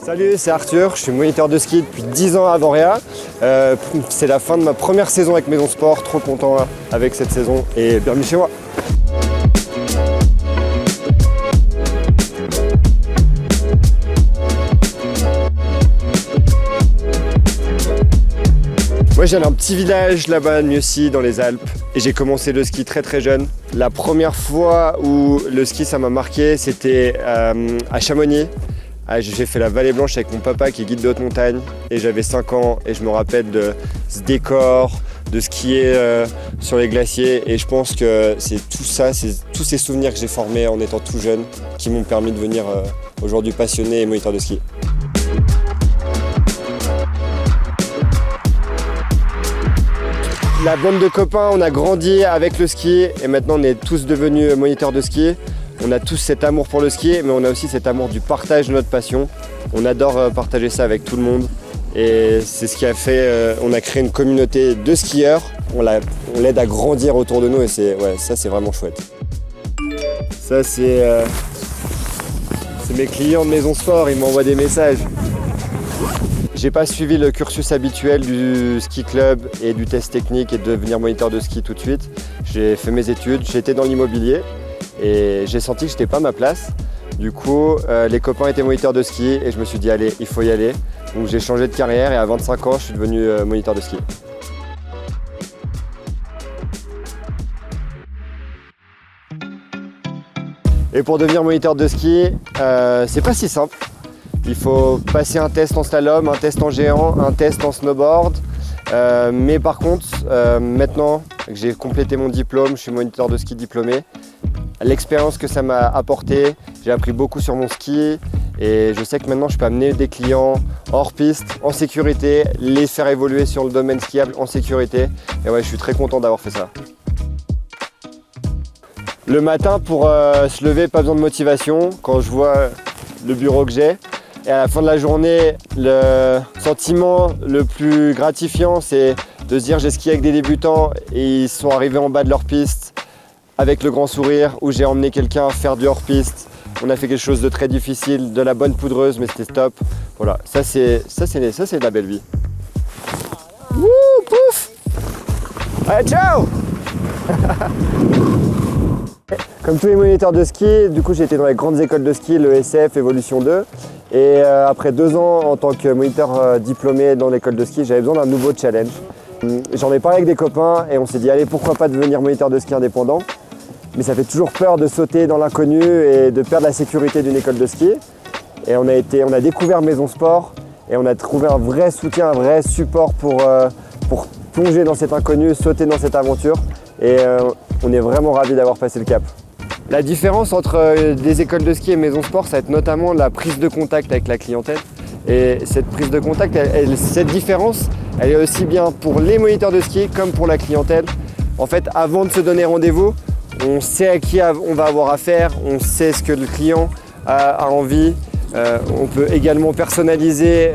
Salut, c'est Arthur, je suis moniteur de ski depuis 10 ans à Vorea. C'est la fin de ma première saison avec Maison Sport, trop content là, avec cette saison et bienvenue chez moi. Moi j'ai un petit village là-bas à Nieussy dans les Alpes et j'ai commencé le ski très jeune. La première fois où le ski ça m'a marqué c'était à Chamonix. J'ai fait la Vallée Blanche avec mon papa qui est guide de haute montagne et j'avais 5 ans et je me rappelle de ce décor, de skier sur les glaciers et je pense que c'est tout ça, c'est tous ces souvenirs que j'ai formés en étant tout jeune qui m'ont permis de devenir aujourd'hui passionné et moniteur de ski. La bande de copains, on a grandi avec le ski et maintenant on est tous devenus moniteurs de ski. On a tous cet amour pour le ski, mais on a aussi cet amour du partage de notre passion. On adore partager ça avec tout le monde. Et c'est ce qui a fait, on a créé une communauté de skieurs. On l'aide à grandir autour de nous et ça c'est vraiment chouette. Ça c'est mes clients de Maison Sport, ils m'envoient des messages. J'ai pas suivi le cursus habituel du ski club et du test technique et de devenir moniteur de ski tout de suite. J'ai fait mes études, j'étais dans l'immobilier. Et j'ai senti que j'étais pas à ma place. Du coup, les copains étaient moniteurs de ski et je me suis dit allez, il faut y aller. Donc j'ai changé de carrière et à 25 ans, je suis devenu moniteur de ski. Et pour devenir moniteur de ski, c'est pas si simple. Il faut passer un test en slalom, un test en géant, un test en snowboard. Mais par contre, maintenant que j'ai complété mon diplôme, je suis moniteur de ski diplômé. L'expérience que ça m'a apporté, j'ai appris beaucoup sur mon ski et je sais que maintenant je peux amener des clients hors piste, en sécurité, les faire évoluer sur le domaine skiable en sécurité. Et ouais, je suis très content d'avoir fait ça. Le matin pour se lever, pas besoin de motivation quand je vois le bureau que j'ai. Et à la fin de la journée, le sentiment le plus gratifiant, c'est de se dire j'ai skié avec des débutants et ils sont arrivés en bas de leur piste avec le grand sourire, où j'ai emmené quelqu'un faire du hors-piste. On a fait quelque chose de très difficile, de la bonne poudreuse, mais c'était top. Voilà, ça c'est de la belle vie. Wouh, pouf! Allez, ciao! Comme tous les moniteurs de ski, du coup j'ai été dans les grandes écoles de ski, le SF, Evolution 2. Et après 2 ans en tant que moniteur diplômé dans l'école de ski, j'avais besoin d'un nouveau challenge. J'en ai parlé avec des copains et on s'est dit allez, pourquoi pas devenir moniteur de ski indépendant. Mais ça fait toujours peur de sauter dans l'inconnu et de perdre la sécurité d'une école de ski. Et on a découvert Maison Sport et on a trouvé un vrai soutien, un vrai support pour plonger dans cet inconnu, sauter dans cette aventure. Et on est vraiment ravis d'avoir passé le cap. La différence entre des écoles de ski et Maison Sport, ça va être notamment la prise de contact avec la clientèle. Et cette prise de contact, cette différence, elle est aussi bien pour les moniteurs de ski comme pour la clientèle. En fait, avant de se donner rendez-vous, on sait à qui on va avoir affaire, on sait ce que le client a envie. On peut également personnaliser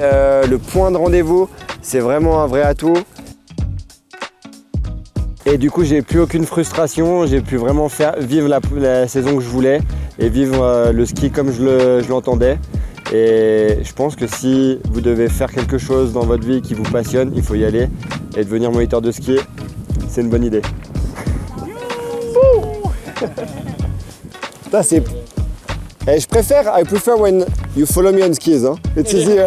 le point de rendez-vous. C'est vraiment un vrai atout. Et du coup, j'ai plus aucune frustration. J'ai pu vraiment vivre la saison que je voulais et vivre le ski comme je l'entendais. Et je pense que si vous devez faire quelque chose dans votre vie qui vous passionne, il faut y aller. Et devenir moniteur de ski, c'est une bonne idée. Ça c'est. I prefer when you follow me on skis. It's easier.